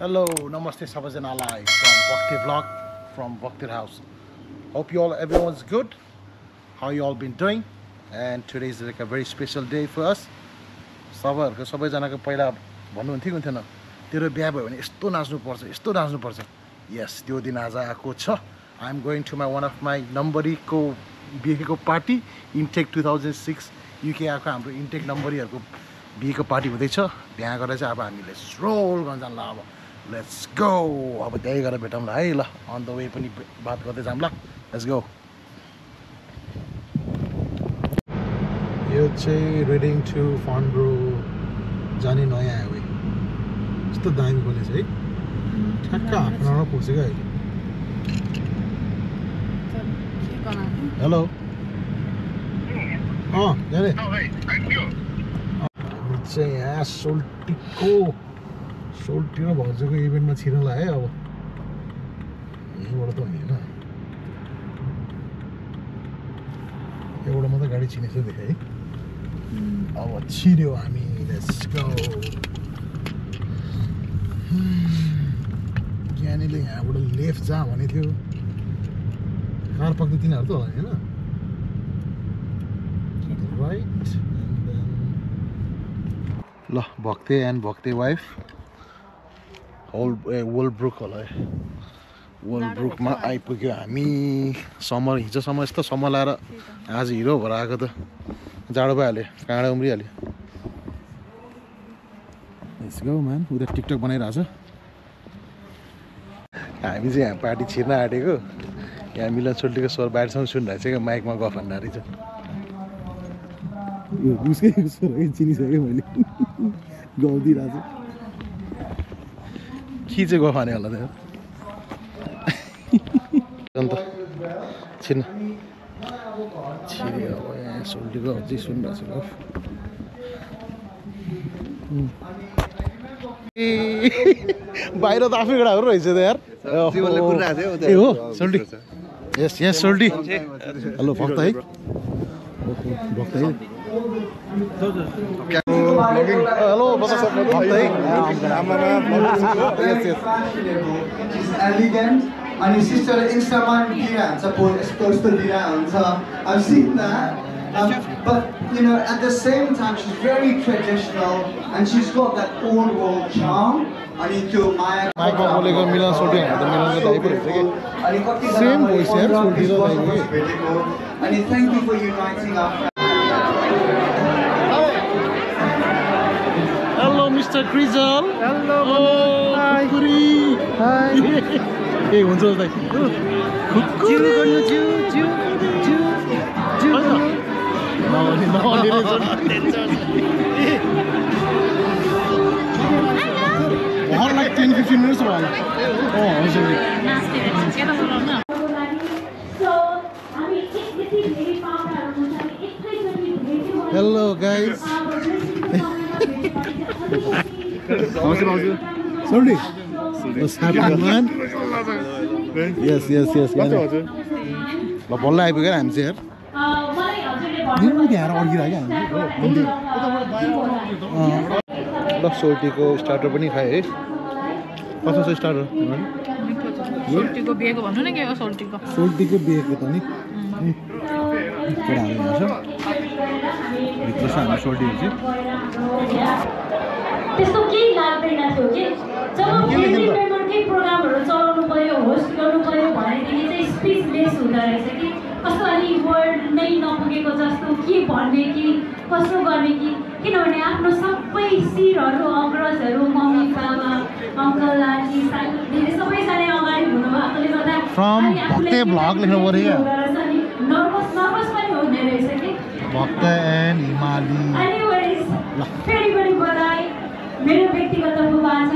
Hello, namaste sabajanaलाई from Bhakti Vlog from Bhakti House. Hope you all, everyone's good. How you all been doing? And today is like a very special day for us. सबैजनाको पहिला भन्नुहुन्थ्यो हुन्थेन तेरो बिहा भयो भने यस्तो नाच्नु पर्छ. Yes, त्यो दिन आज आएको छ. I am going to one of my नम्बरीको बिहेको पार्टी इन्टेक 2006 UK आएको हाम्रो इन्टेक नम्बरीहरुको बिहेको पार्टी हुँदैछ. त्यहाँ गएर चाहिँ अब हामीले स्ट्रोल गर्न जान्ला. अब लेट्स गो. अब त्यही गएर भेटौँला है ल. अन द वे पनि बात गर्दै जाऊँ ल. Let's go. यो चाहिँ रेडिङ टु फन्ड्रो जाने नयाँ हाइवे. यस्तो दामी बनेछ है. ठ्याक्क हाफ एन आवरमा पुग्छ क्या अहिले. हेलो. यारे चाहिँ यहाँ सोल्टी र भाउजूको इभेन्टमा छिर्नलाई है. अब यहीँबाट त होइन, एउटा मात्रै गाडी छिनेछ देखेँ है. अब छिर्यो हामी. Let's go. ज्ञानीले यहाँबाट लेफ्ट जा भने थियो. कार पक्दै तिनीहरू त होला नि होइन. राइट. ल भक्ते एन्ड भक्ते वाइफ वोल्ब्रुक होला है. वोल्ब्रुकमा आइपुग्यो हामी. समर हिजोसम्म यस्तो समर लाएर आज हिरो भएर आएको त जाडो भइहाल्यो. काँडा उम्रिहाल्यो. Let's go man. उता टिकटक बनाइरहेछ. हामी चाहिँ यहाँ पार्टी छिर्न आँटेको. यहाँ मिलन सोल्टीको स्वर बाहिरसम्म सुनिरहेको छ क्या. माइकमा गफ भन्दाखेरि चाहिँ उसकै स्वर है चिनिसक्यो मैले. गाउँदिरहेको छु. के चाहिँ गफ हाने होला त्यहाँ अन्त छिर्न छिर्यो. अब यहाँ सोल्टीको अझै सुनिरहेको छ गफ. बाहिर त आफै गडाहरू रहेछ त यार. ए हो सोल्टी. यस यस सोल्टी. हेलो भक्त है. भक्त है. हेलो भक्त है. यस यस. अनि सिस्टरले इन्स्टामा दिइरहन्छ यस्तो दिइरहन्छ. I've seen that. But you know, at the same time, she's very traditional and she's got that old world charm. अनि त्यो माया माइकमा बोलेको मिलन सोल्टी होइन त. मिलनको दाइ पो रहेछ कि. सेम भोइस यार सोल्टी र दाइको. अनि thank you for uniting our. Hello mister Krijal. Hello. खुकुरी. हाय. ए हुन्छ दाइ. खुकुरी गर्नु जिउ जिउ जिउ जिउ. Like 10-15 minutes होला. हजुर. Hello guys. Sorry. What's happening man? Yes. ल बल्ल आइपुग्यो हामी चाहिँ यार. यहाँ अड्किरहेको हामी. ल सोल्टीको स्टार्टर पनि खाएँ है. कस्तो छ स्टार्टर? सोल्टीको बिहेको भन्नु न के हो सोल्टीको? सोल्टीको बिहेको त नि केटा हाल्नु छ. भित्र छ हाम्रो सोल्टी चाहिँ. त्यस्तो केही लाग्दैन थियो कि जब केही प्रोग्रामहरू चलाउनु पर्यो होस्ट गर्नु पर्यो भनेदेखि चाहिँ स्पिचलेस हुँदो रहेछ कि कस्तो अलि वर्ड नै नपुगेको जस्तो के भन्ने कि कसो गर्ने कि. किनभने आफ्नो सबै शिरहरू अग्रजहरू मम्मी बाबा अङ्कल आन्टी साथीले सबैजना अगाडि हुनुभएकोले गर्दा फ्रम भक्ते भ्लग लेख्नु पर्यो नर्भस पनि हुँदो रहेछ कि. भक्त एन्ड हिमाली. एनिवेज फेरि पनि बधाई मेरो व्यक्तिगत तर्फबाट छ.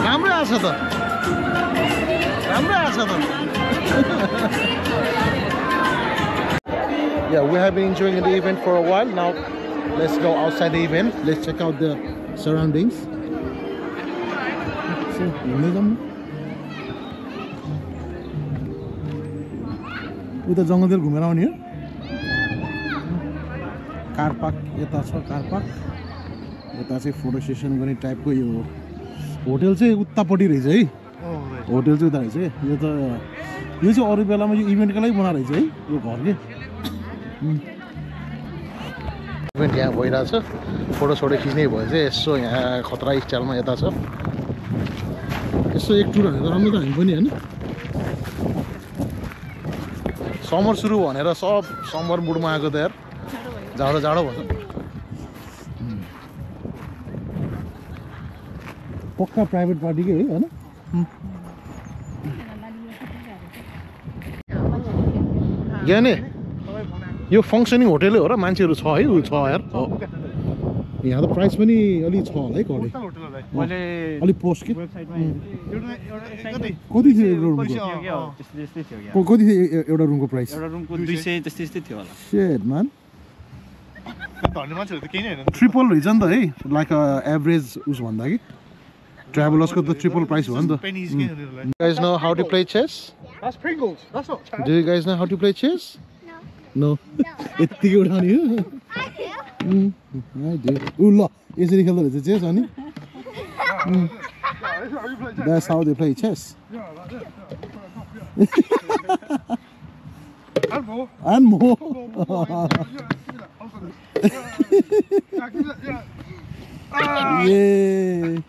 राम्रै आछ त राम्रै आछ त Yeah, we have been enjoying the event for a while. Now let's go outside the event. Let's check out the surroundings. उता जङ्गलतिर घुमेर आउने हो कार पार्क यता छ कार पार्क यता चाहिँ फोटो सेसन गर्ने टाइपको यो होटल चाहिँ उतापट्टि रहेछ है होटल चाहिँ उता रहेछ यो चाहिँ अरू बेलामा यो इभेन्टको लागि बनाएर रहेछ है यो घर के इभेन्ट यहाँ भइरहेछ फोटोसोटो खिच्ने भयो चाहिँ यसो यहाँ खतरा स्टाइलमा यता छ यसो एक टुर हानेर राम्रो त हामी पनि होइन समर सुरु भनेर सब समर मुडमा आएको त यार जाडो जाडो भन्छ पक्का प्राइभेट पार्टीकै है होइन ज्ञाने यो फङ्सनिङ होटेलै हो र मान्छेहरू छ है उ छ यार यहाँ त प्राइस पनि अलि छ होला है कडे अलिक पोस्ट के कति थियो एउटा रुमको प्राइस एउटा रुमको 200 त्यस्तै थियो होला शिट म्यान ट्रिपल रहेछ नि त है लाइक एभरेज उस भन्दा कि ट्राभलर्सको त ट्रिपल प्राइस हो नि त You guys know how to play chess? That's Pringles. That's not chess. Do you guys know how to play chess? No. यतिकै उठाउने हो I do. उ ल यसरी खेल्दो रहेछ चेस अनि That's how they play chess. And more. And more. Yeah.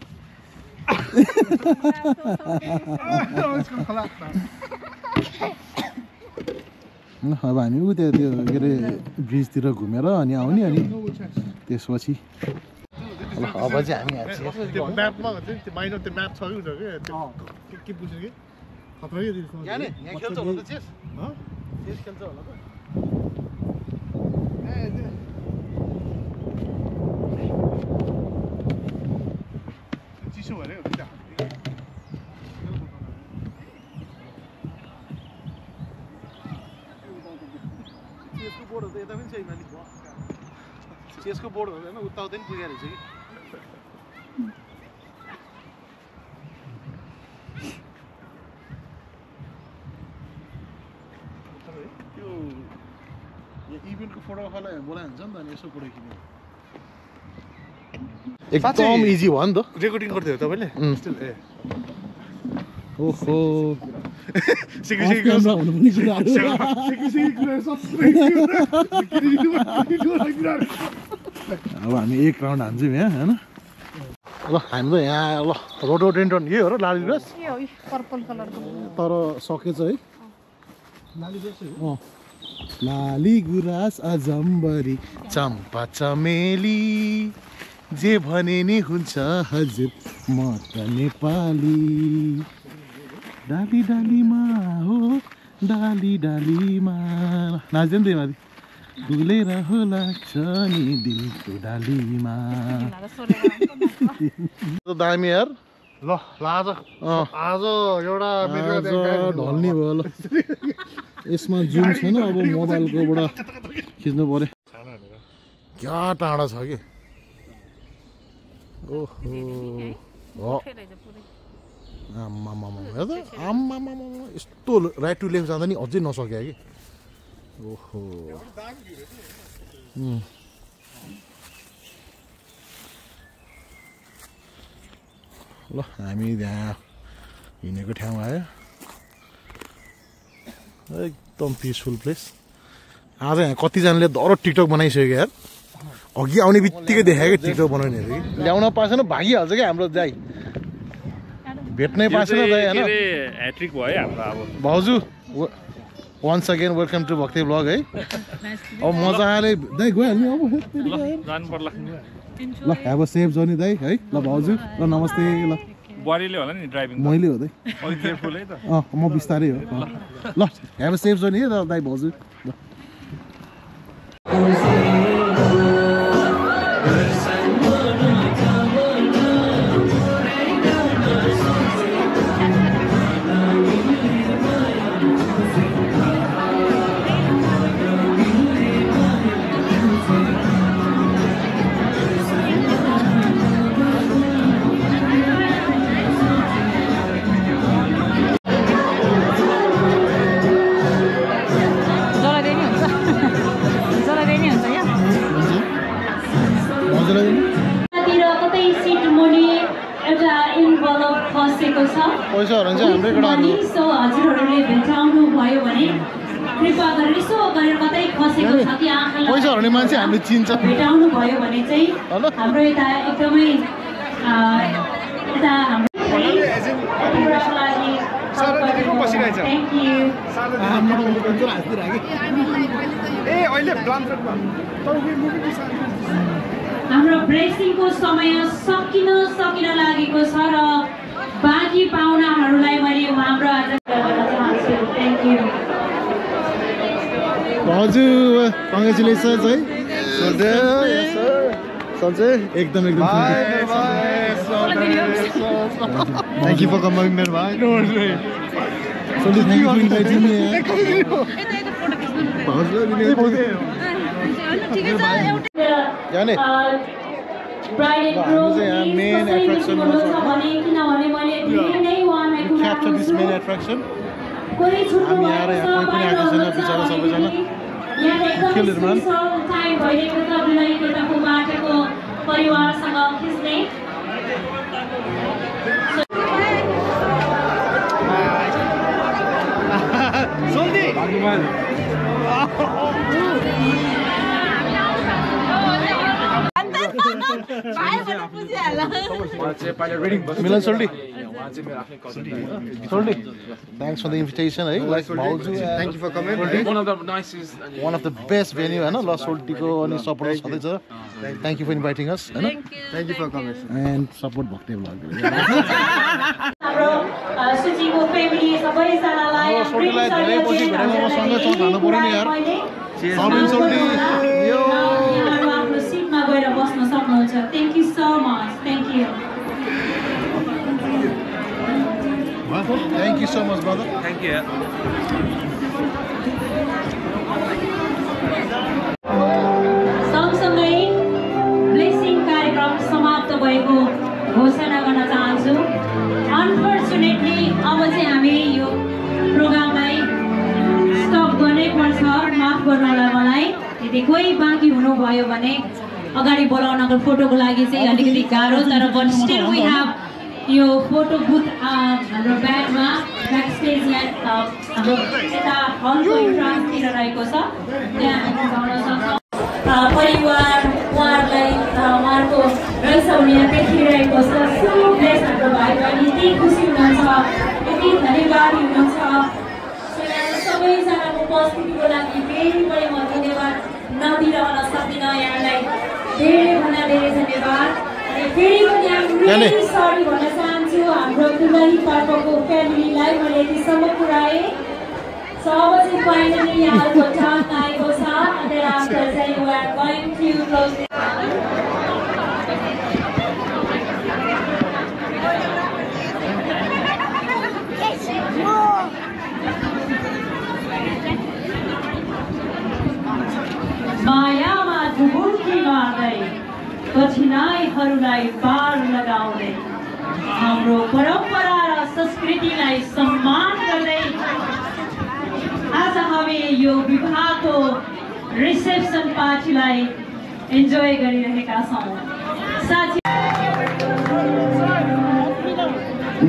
अब हामी उ त्यो के अरे ब्रिजतिर घुमेर अनि आउने अनि त्यसपछि अब चाहिँ हामी त्यो म्यापमा हुन्छ नि त्यो माइनर त्यो म्याप छ कि उनीहरू के बुझ्नु कि खतरा के यहाँ खेल्छ होला त चेस चेस खेल्छ होला त चिसो भएर चेसको बोर्डहरू त यता पनि छ हिमाली चेसको बोर्डहरू होइन उताउता पनि पुगेको रहेछ कि त्यो इभेन्टको फोटो बोलाइ हुन्छ नि त अनि यसो फोटो खिच्ने एकदम इजी भयो नि त रेकर्डिङ गर्थ्यो तपाईँले ओहो अब हामी एक राउन्ड हान्छौँ यहाँ होइन ल हामी त यहाँ ल रोडोडेन्ड्रन यही हो र लाली ग्रास पर्पल कलरको तर सकेछ है लाली गुराँस अजम्बरी चम्पा चमेली जे भने नि हुन्छ हजुर म त नेपाली डाली डालीमा हो डाली डालीमा नाच्दैन त्यही माथि डुलेर हो लाग्छ नि दिलको डालीमा दामी यार ल आज एउटा ढल्ने भयो ल यसमा जुम छैन अब मोबाइलकोबाट खिच्नु पर्यो क्या टाढा छ कि ओहो आम्मामा यस्तो राइट टु लेफ्ट जाँदा नि अझै नसक्यो कि ओहो ल हामी त्यहाँ हिँडेको ठाउँ आयो एकदम पिसफुल प्लेस आज यहाँ कतिजनाले डर टिकटक बनाइसक्यो यार अघि आउने बित्तिकै देखायो कि टिकटक बनाउनेहरू कि ल्याउन पाएन भागिहाल्छ क्या हाम्रो दाइ भेट्नै पाएन दाइ होइन ह्याट्रिक भयो हाम्रो अब भाउजू वन्स अगेन वेलकम टु भक्ति ब्लग है अब मजाले दाइ गइहाल्नु अब जानु पर्ला ल हेभ अ सेफ जर्नी दाइ है ल भाउजू ल नमस्ते ल बुहारीले होला नि ड्राइभिङ मैले हो अलि केयरफुल है त म बिस्तारै हो ल हेभ अ सेफ जर्नी है त दाइ भाउजू ल कतै सिट मुनि एउटा इन्भलप फसेको छ पैसाहरु चाहिँ हाम्रै कडा सो हजुरहरूले भेटाउनु भयो भने कृपा गरेर यसो गरेर कतै फसेको छ कि आँखालाई पैसाहरु नि मान्छे हामीले चिन्छ भेटाउनु भयो भने चाहिँ हाम्रो यता एकदमै यता हाम्रो लागि थ्याङ्क यू हाम्रो ब्रेसिङको समय सकिन लागेको छ र बाँकी पाहुनाहरूलाई मैले हाम्रो आज गर्न चाहन्छु थ्याङ्क यू हजुर कङ्ग्रेचुलेसन्स है सन्चै एकदम Thank you for coming, my bhai. Sanjay, thank you for inviting me. जाने bride and groom main attraction भने किनभने मैले धेरै नै उहाँलाई capture this main attraction. कोही छुट्नु हामी आएर यहाँ कोही पनि आएको छैन बिचरा सबैजना यहाँ एकदम स्पेशल टाइम भइरहेको छ तपाईँलाई यताको बाटोको परिवारसँग खिच्ने Milan Soldi. Soldi. Thanks for the invitation. Like Thank you for coming. One of the best venue, and Los Soltico and supporters. Thank you for inviting us. Thank you for coming. And support Bhakti Vlog. हाम्रो सुचिको family सबैजनालाई सोल्टीलाई धेरै पछि भेटेर मसँग चौ खानु पर्यो नि यार सबिन सोल्टी यो आफ्नो सिटमा गएर बस्न सक्नुहुन्छ thank you so much thank you Thank you so much, brother. Thank you सँगसँगै ब्लेसिङ कार्यक्रम समाप्त भएको घोषणा गर्न चाहन्छु अनफर्चुनेटली अब चाहिँ हामी यो प्रोग्रामलाई स्टप गर्नै पर्छ माफ गर्नु होला मलाई यदि कोही बाँकी हुनुभयो भने अगाडि बोलाउनको फोटोको लागि चाहिँ अलिकति गाह्रो तर बट स्टिल वी हेभ यो फोटो बुथ हाम्रो ब्यागमा ब्याक स्टेज यहाँ हाम्रो यता हलको इन्ट्रान्सतिर रहेको छ त्यहाँ हामी पाउन सक्छौँ परिवार उहाँहरूलाई उहाँहरूको रहेछ भने यहाँ देखिरहेको छ सो ब्लेस हाम्रो भाइ बहिनी यति खुसी हुनुहुन्छ यति धन्यवादी हुनुहुन्छ सबैजनाको उपस्थितिको लागि फेरि पनि म धन्यवाद नदिइरहन सक्दिनँ यहाँलाई धेरैभन्दा धेरै धन्यवाद अनि फेरि पनि हामी सरी भन्न चाहन्छु हाम्रो दुलही तर्फको फ्यामिलीलाई मैले यतिसम्म पुऱ्याएँ So obviously finally यहाँको टाइम आएको छ and then after that we are going to close this. मायामा डुबुल्की मार्दै कठिनाइहरूलाई पार लगाउँदै हाम्रो परम्परा र संस्कृतिलाई सम्मान गर्दै आज हामी यो विवाहको रिसेप्सन पार्टीलाई इन्जोय गरिरहेका छौँ साथी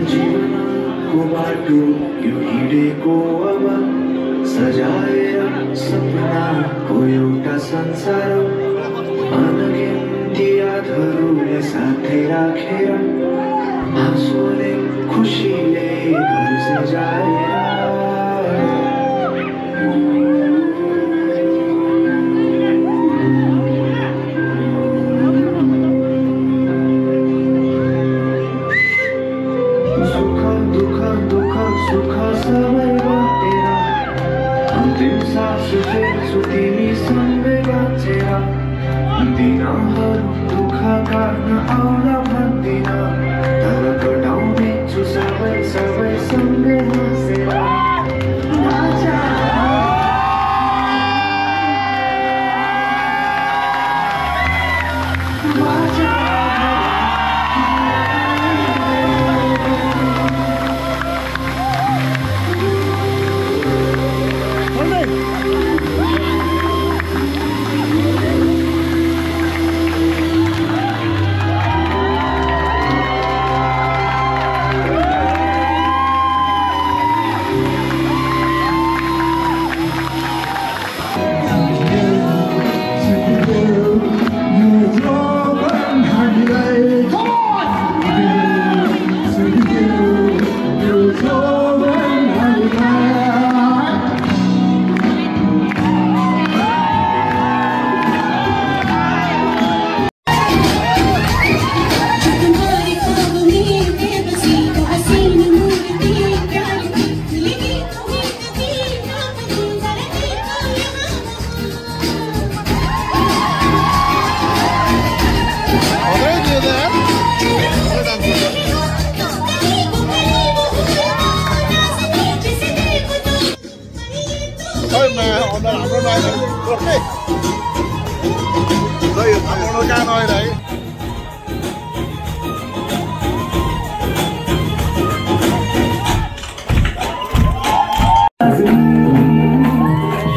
जीवनको बाटो यो हिँडेको अब सजाएर सपनाको एउटा संसार अनगिन्ती यादहरूले साथै राखेर हाँसोले खुसीले घर सजाएर सास फेर्छु तिमीसँगै बाँचेर दिनहरू दुःख गर्न आउला भन्दिन तर कटाउने छु सबै सँगै हाँसेर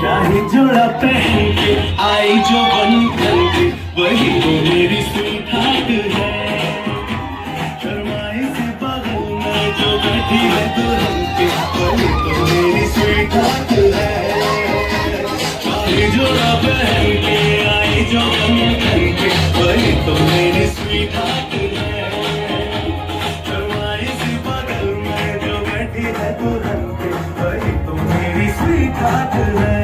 शाही जोड़ा पहन के आई जो बन करके वही तो मेरी स्वीटहार्ट है शर्माई से बगल में जो बैठी है दुल्हन के वही तो मेरी स्वीटहार्ट है शाही जोड़ा पहन के आई जो बन करके वही तो मेरी स्वीटहार्ट है शर्माई से बगल में जो बैठी है दुल्हन के वही तो मेरी स्वीटहार्ट है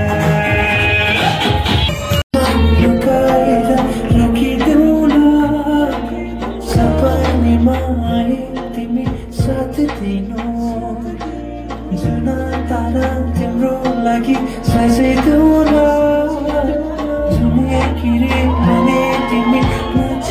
Say the word, you make it anything me much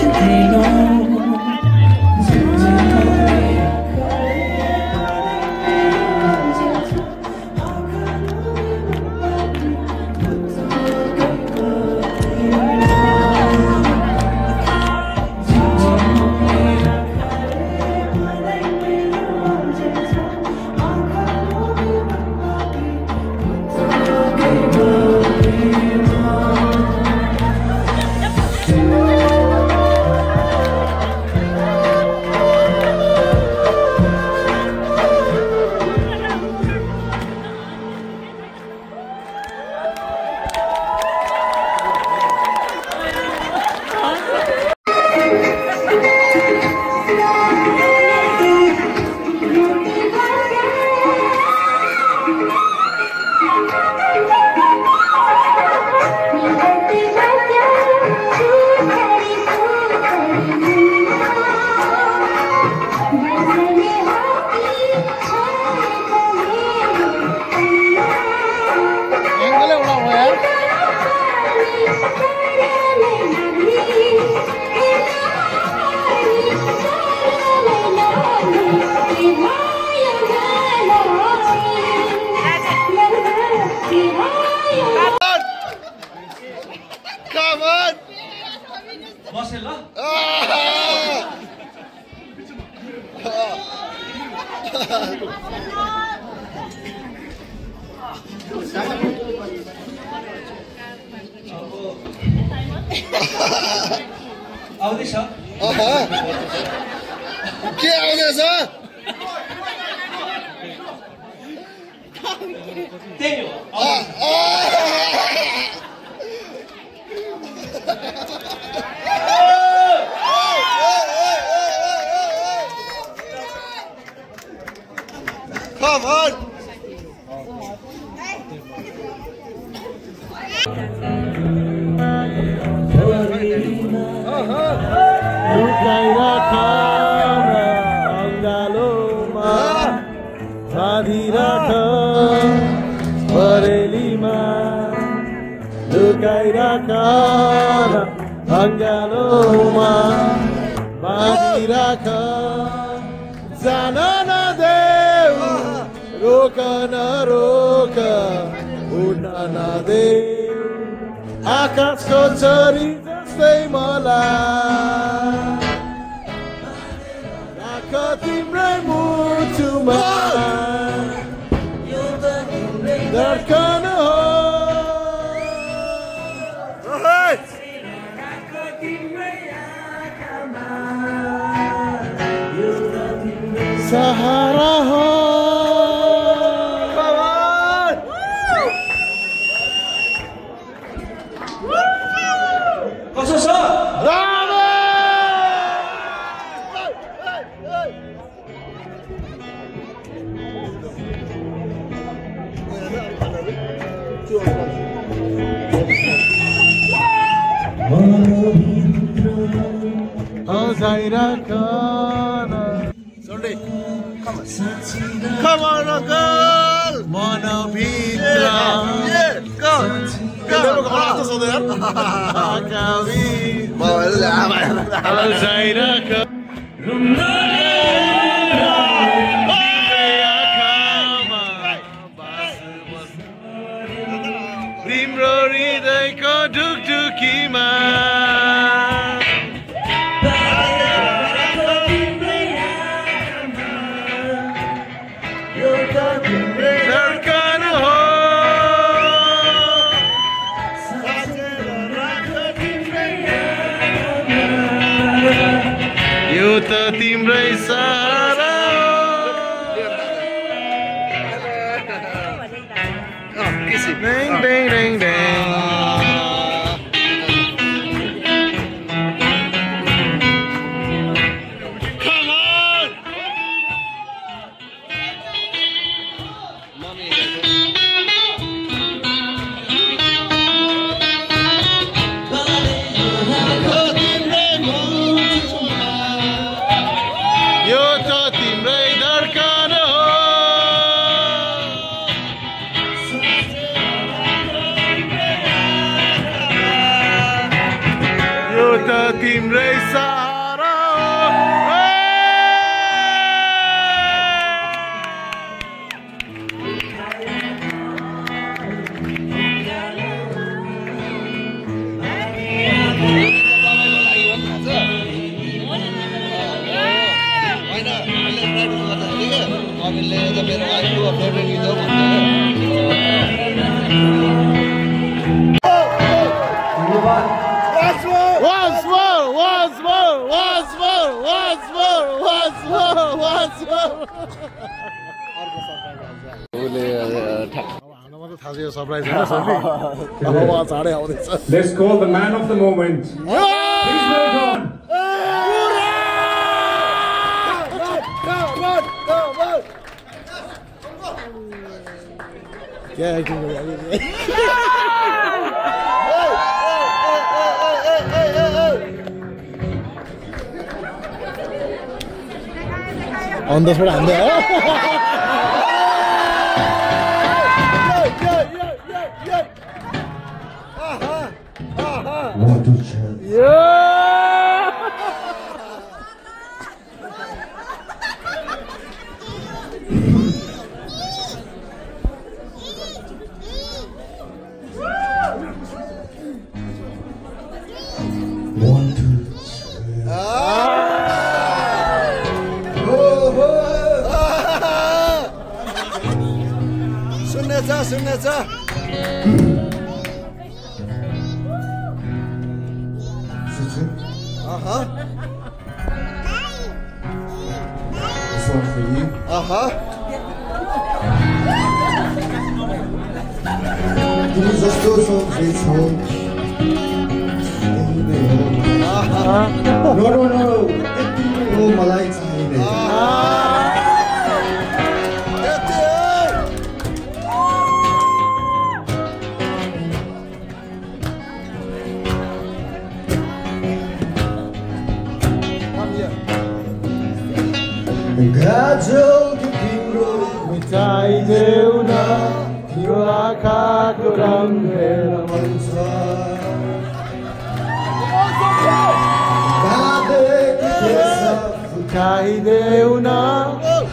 आउँदैछ के आउँदैछ त्यही हो Come on! Bरेलीमा अल्झाइराख अङ्गालोमा बाँधिराख जान नदेऊ रोक नरोक उड्न नदेऊ आकाशको छोरी जस्तै मलाई राख तिम्रै मुटुमा धड्कन हो सहारा हो कसो छ अल्झाइराख Sunday, come on, girl. मनभित्र अल्झाइराख तिम्रो हृदयको ढुकढुकीमा धड्कन हो यो त तिम्रै सहारा Ding, ding, ding, ding. Come on! यो त तिम्रै धड्कन हो यो त तिम्रै सहारा हो Let's call the man of the moment. Please welcome. On the spot, I'm there. Suneta. This one for you. This is also great home. No. Oh, Malay Gajol ke timro mitai deuna, tiwa ka kurang hera mansa. खाइदेऊ न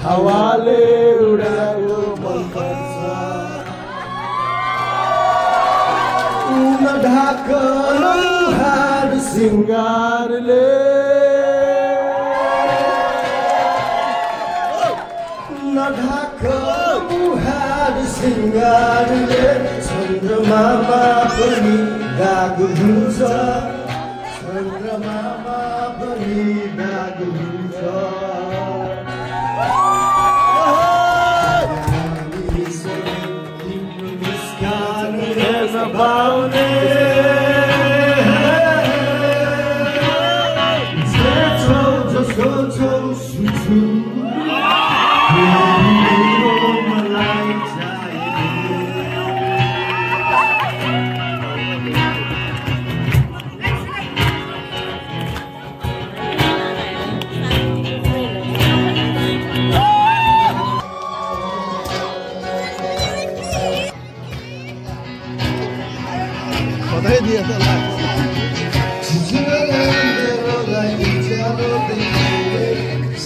हावाले उडाएको मन पर्छ न ढाकनु हार सिंगारले न ढाकनु हार सिंगारले चन्द्रमामा पनि दाग हुन्छ चन्द्रमामा पनि दाग हुन्छ तिम्रो मुस्कान हेर्न पाउने जे छौ जसो छौ सुन्छु मलाई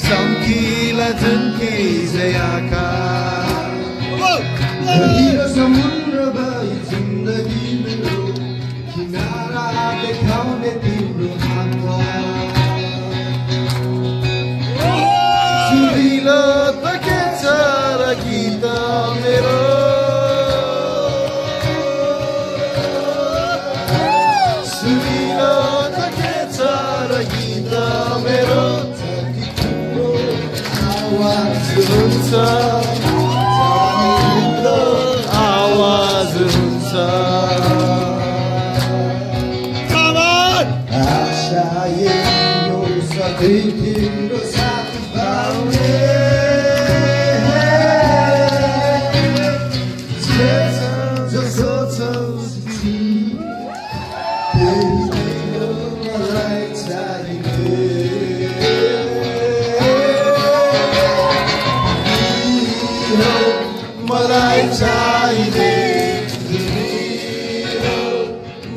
Samkila junki jayaka Hira samundra bhai zindagi mero Kinara dekhaune timro hatwa Sudhilo ta ke chara gita mero Sudhilo ta ke chara gita mero आवाज हुन्छ आवाज हुन्छ आशा यो सधैँ तिम्रो साथ पाउने जसो छौ मलाई चाहिने मलाई चाहिने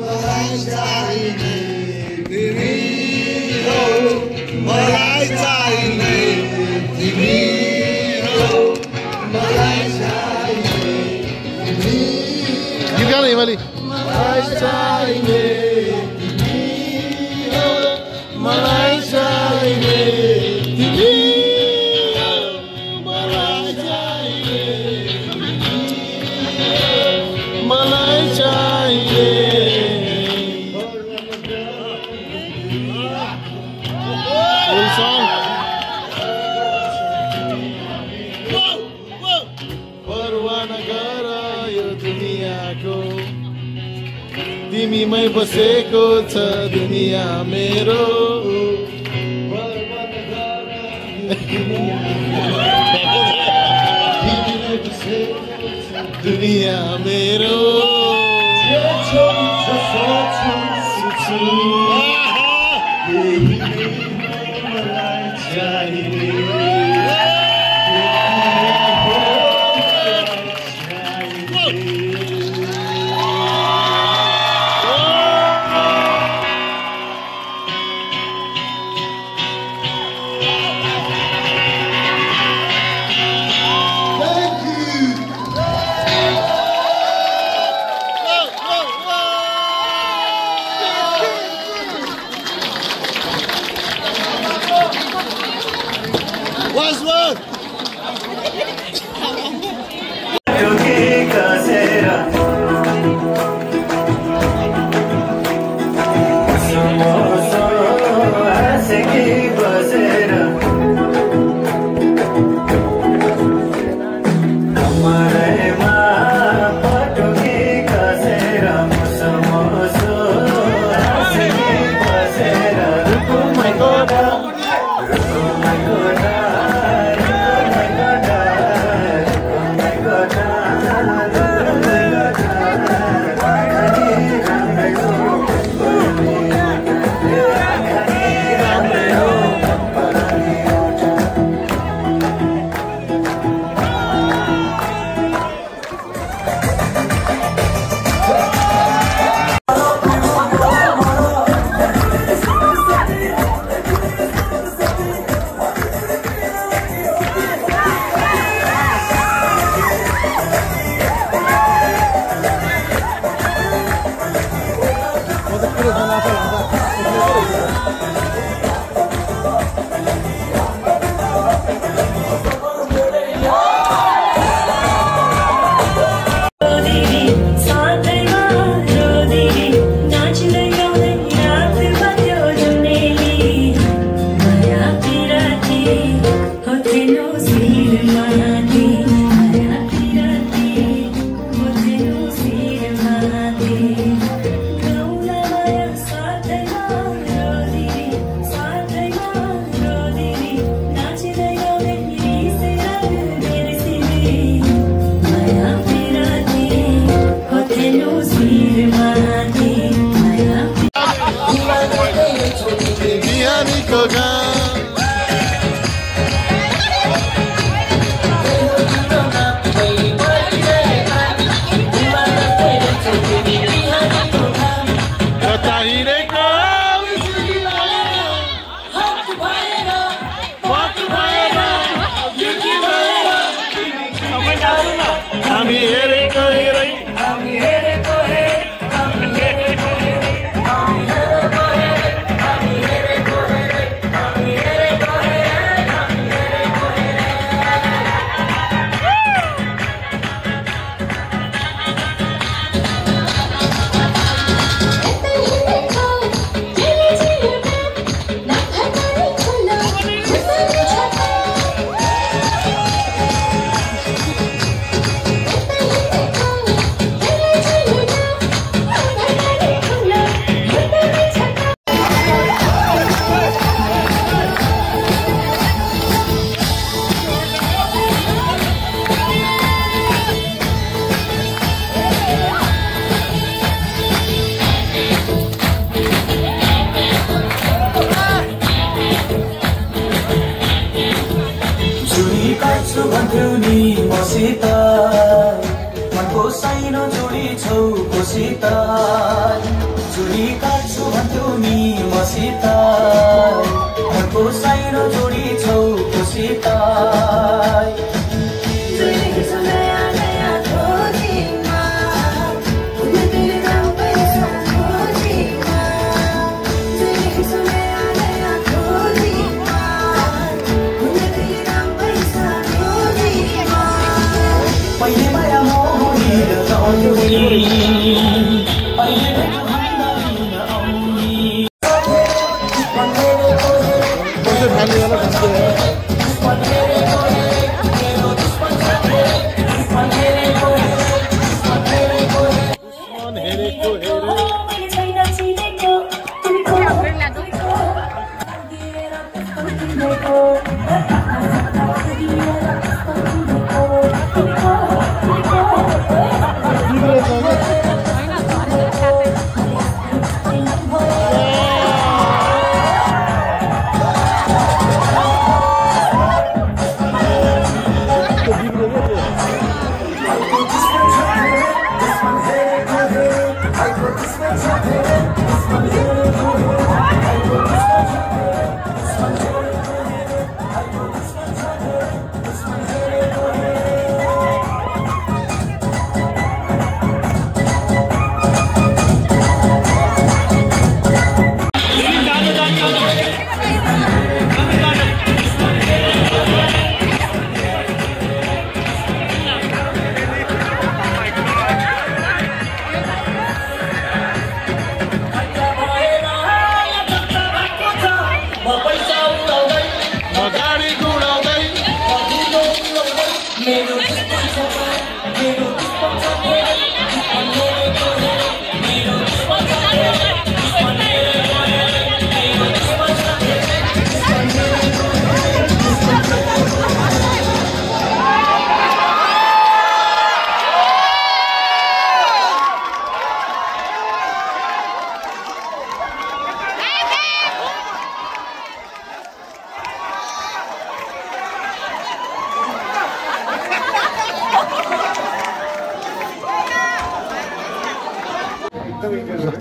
मलाई चाहिने तिमी हो मलाई चाहिने तिमी हो मलाई चाहिने तिमी गीत गाना हिमाली मलाई चाहिने तिमी हो मलाई चाहिने तिमी मलाई चाहिए परवाह नगर यो दुनियाँको तिमीमै बसेको छ दुनिया मेरो दुनिया मेरो मलाई चाहिने my God.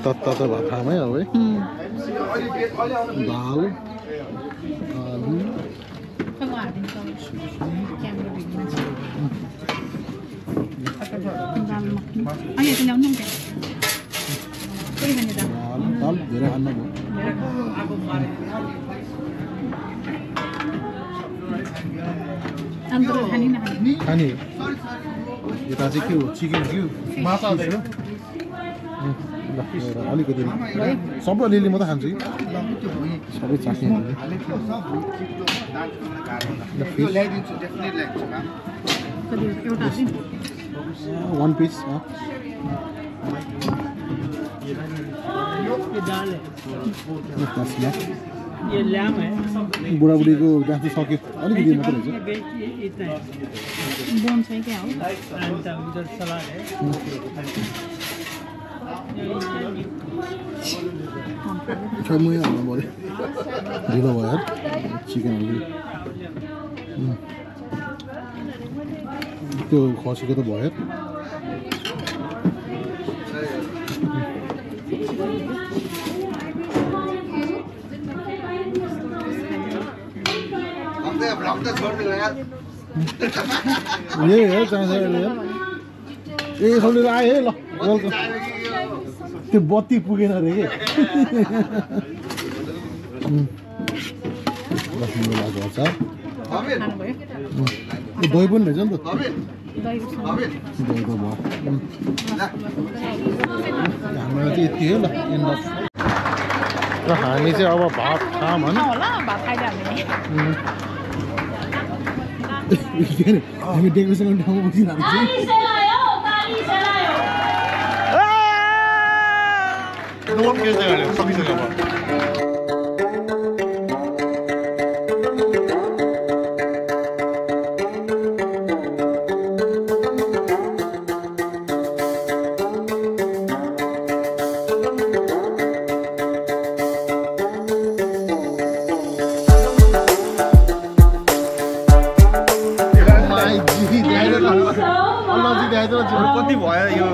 तातो भात खामै अब है दाल आलु दाल धेरै खानु भयो खाने यता चाहिँ के हो चिकन के हो माछा ल अलिकति सबै अलिअलि मात्रै खान्छु कि सबै चाख्ने वन पिस ये लैम है बुढाबुढीको डान्स सक्यो अलिकति मात्रै हुन्छ बोन चाहिँ क्या हो एंड विद सलाद है छमुई हाल्नु पऱ्यो ढिलो भयो यार चिकन त्यो खसीको त भयो यही हो चाहन्छ ए खोलेर आयो है ल वेलकम त्यो बत्ती पुगेन अरे के दही पनि रहेछ नि त दही त भयो हाम्रो चाहिँ यति हो ल एन्ड अफ र हामी चाहिँ अब भात खाम होइन हामी डेकोरेसन गर्ने ठाउँमा बसिरहेको कति भयो यो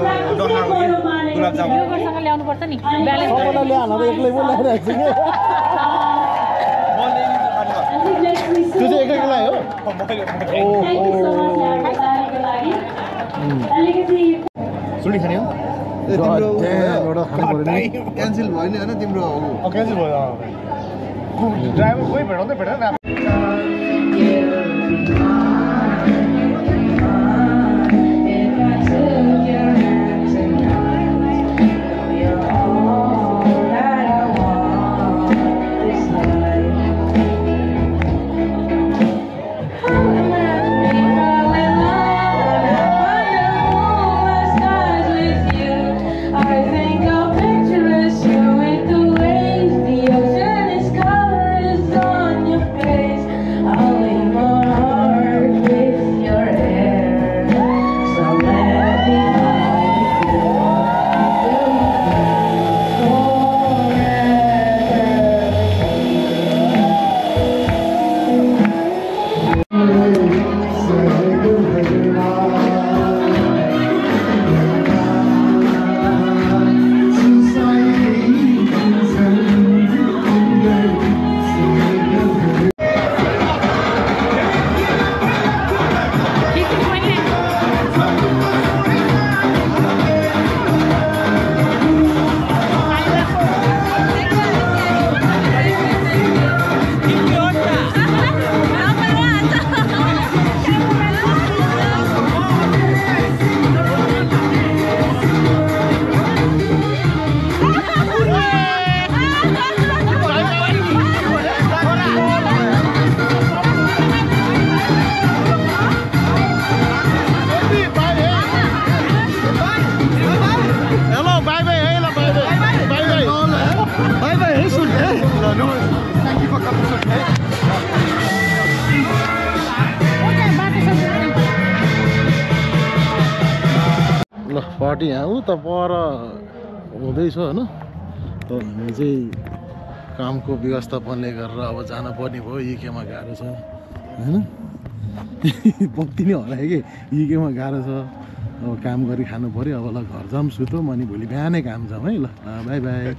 गुलाबजामुन योगर्टसँग ल्याउनु पर्छ नि ब्यालेन्स एक्लै पनि ल्याइरहेको छु त्यो चाहिँ एक्लै ल्यायो सुडी खाने हो एउटा खानु पर्यो नि क्यान्सल भयो नि होइन तिम्रो क्यान्सल भयो ड्राइभर कोही भेटाउँदै भेटेन ल पार्टी यहाँ उता पर हुँदैछ होइन तर हामी चाहिँ कामको व्यवस्थापनले गरेर अब जानुपर्ने भयो युकेमा गाह्रो छ होइन बत्ती नै हरायो कि युकेमा गाह्रो छ अब काम गरी खानु पऱ्यो अब ल घर जाऊँ सुतौँ अनि भोलि बिहानै काम जाऊँ है ल बाई बाई